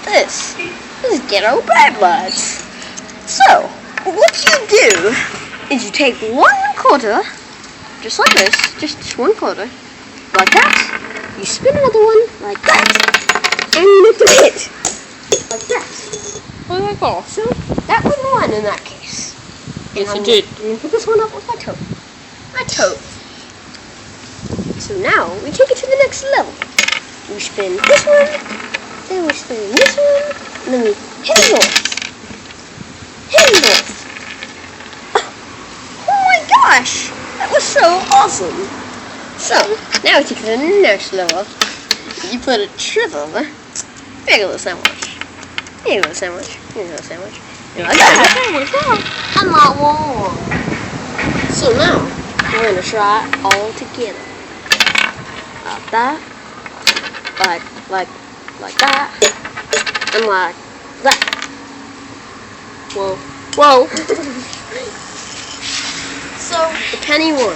This is Ghetto Bad Lads. So, what you do is you take 1/4, just like this, just 1/4, like that. You spin another one like that, and you lift a bit like that. Oh my gosh. So that was the one in that case. Yes, it did. I'm gonna put this one up with my toe. My toe. So now we take it to the next level. We spin this one, then we spin this one, and then we head north. Head north. Oh my gosh! That was so awesome! So, now we take it to the next level. You put a triple. Make a little sandwich. Make a little sandwich. Make a little sandwich. You like that? And not one more. So now, we're gonna try it all together. Like that. Like that. And like that. Whoa. Whoa. So, the penny won.